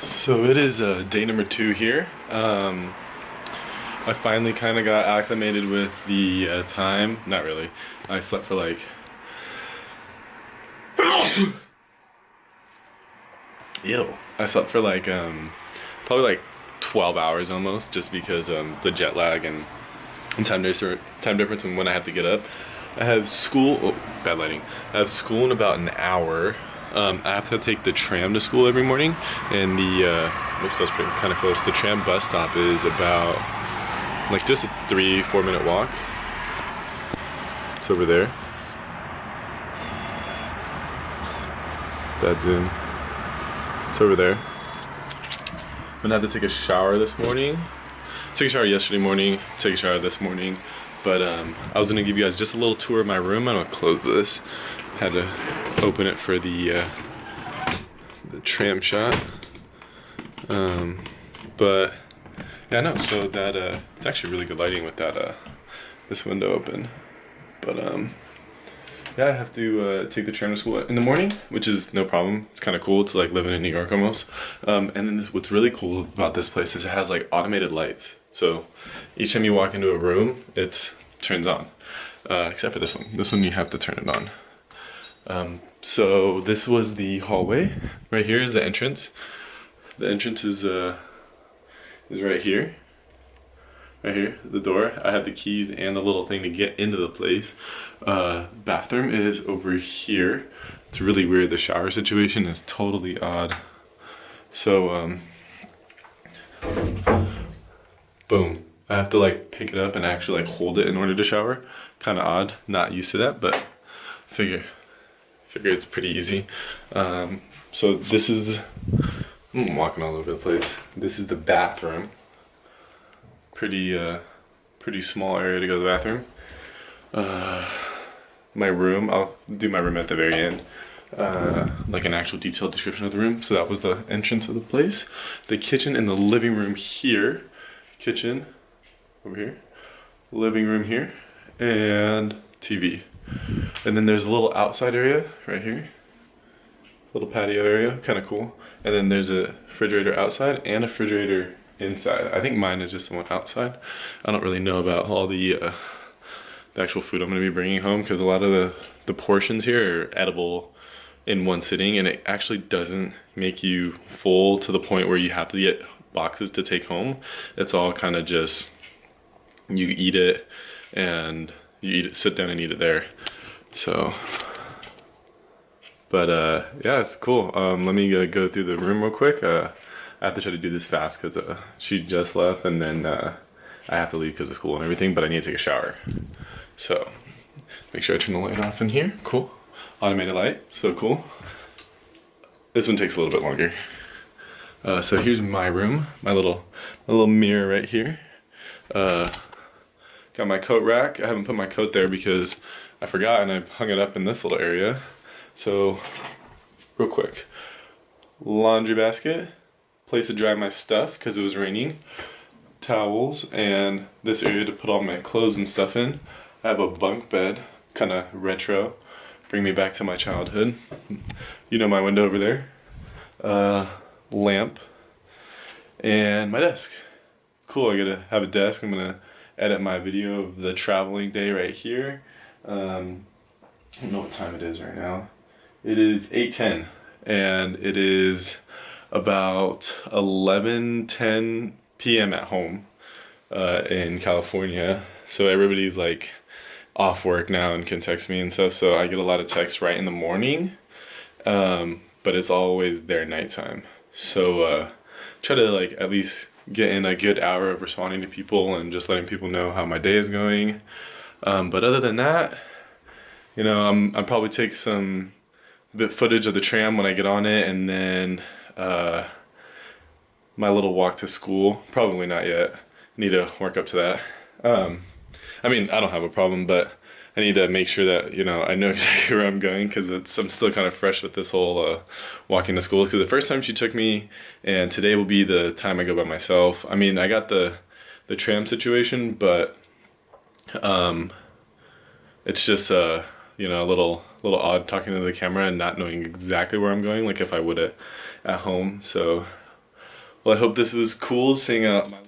So it is day number 2 here. I finally kind of got acclimated with the time. Not really. I slept for like ew. I slept for like probably like 12 hours almost, just because the jet lag and time difference and when I have to get up. I have school. Oh, bad lighting. I have school in about an hour. I have to take the tram to school every morning, and the whoops, that's pretty kind of close. The tram bus stop is about like just a 3-4 minute walk. It's over there. Bad zoom. It's over there. I'm gonna have to take a shower this morning. Took a shower yesterday morning. Took a shower this morning. But I was gonna give you guys just a little tour of my room. I'm gonna close this. Had to open it for the tram shot. But yeah, no. So that it's actually really good lighting with that this window open. But yeah, I have to take the tram to school in the morning, which is no problem. It's kind of cool. It's like living in New York almost. And then what's really cool about this place is it has like automated lights. So each time you walk into a room, it turns on. Except for this one. This one you have to turn it on. So this was the hallway. Right here is the entrance. The entrance is right here. Right here, the door. I have the keys and the little thing to get into the place. Bathroom is over here. It's really weird. The shower situation is totally odd. So, boom. I have to like pick it up and actually like hold it in order to shower. Kind of odd. Not used to that, but figure it's pretty easy. So this is, I'm walking all over the place. This is the bathroom. Pretty small area to go to the bathroom. My room, I'll do my room at the very end. Like an actual detailed description of the room. So that was the entrance of the place. The kitchen and the living room here. Kitchen over here. Living room here. And TV. And then there's a little outside area right here. Little patio area, kind of cool. And then there's a refrigerator outside and a refrigerator inside. I think mine is just the one outside. I don't really know about all the actual food I'm going to be bringing home, because a lot of the portions here are edible in one sitting, and it actually doesn't make you full to the point where you have to get boxes to take home. It's all kind of just, you eat it and you eat it, sit down and eat it there. So, but yeah, it's cool. Let me go through the room real quick. I have to try to do this fast because she just left, and then I have to leave because of school and everything, but I need to take a shower. So make sure I turn the light off in here. Cool. Automated light, so cool. This one takes a little bit longer. So here's my room, my little mirror right here. Got my coat rack. I haven't put my coat there because I forgot, and I hung it up in this little area. So real quick, laundry basket, place to dry my stuff because it was raining, towels, and this area to put all my clothes and stuff in. I have a bunk bed, kind of retro, bring me back to my childhood. You know my window over there. Lamp, and my desk. It's cool, I get to have a desk. I'm gonna edit my video of the traveling day right here. I don't know what time it is right now. It is 8:10, and it is about 11:10 p.m. at home in California. So everybody's like off work now and can text me and stuff. So I get a lot of texts right in the morning, but it's always their nighttime. So try to like at least get in a good hour of responding to people and just letting people know how my day is going. But other than that, you know, I'll probably take some bit footage of the tram when I get on it, and then my little walk to school. Probably not yet. Need to work up to that. I mean, I don't have a problem, but I need to make sure that, you know, I know exactly where I'm going, because I'm still kind of fresh with this whole walking to school. Because the first time she took me, and today will be the time I go by myself. I mean, I got the tram situation, but it's just you know, a little odd talking to the camera and not knowing exactly where I'm going, like if I would at home. So Well, I hope this was cool seeing my little.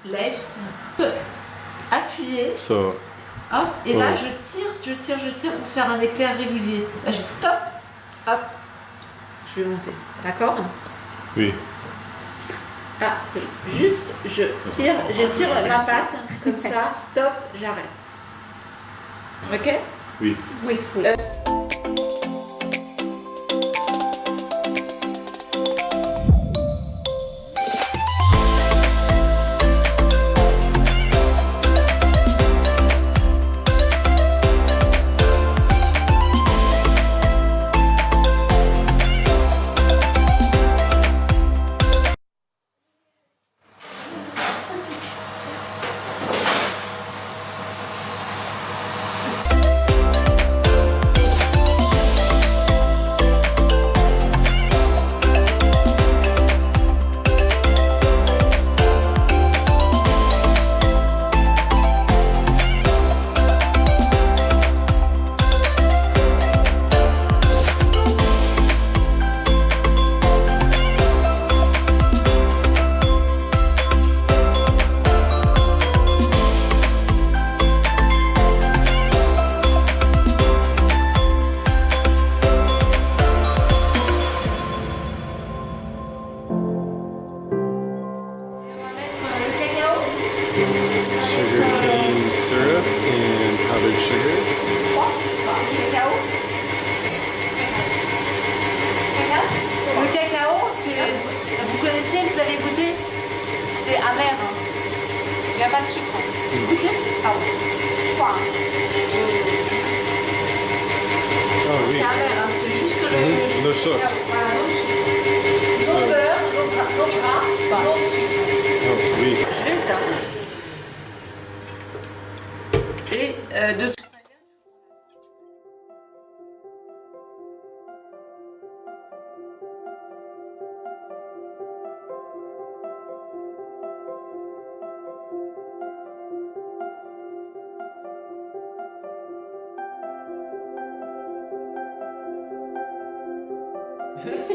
Left, appuyez, So, hop, et là je tire pour faire un éclair régulier. Là j'ai stop, hop, je vais monter, d'accord? oui. Ah, c'est juste, je tire ma patte, comme ça, stop, j'arrête. Ok? Oui. Oui. Amer, hein. Il n'y a pas de sucre. Goûtez, c'est pas bon. Oh oui. C'est amer, hein. C'est juste le... No sucre. Voilà, no beurre, no gras, no sucre. Oh oui. Je vais le faire. Et de toute manière...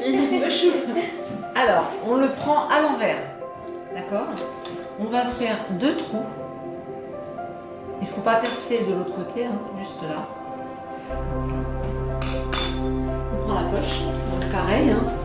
Le chou. Alors, on le prend à l'envers, d'accord? On va faire 2 trous. Il ne faut pas percer de l'autre côté, hein, juste là. Comme ça. On prend la poche, donc pareil. Hein.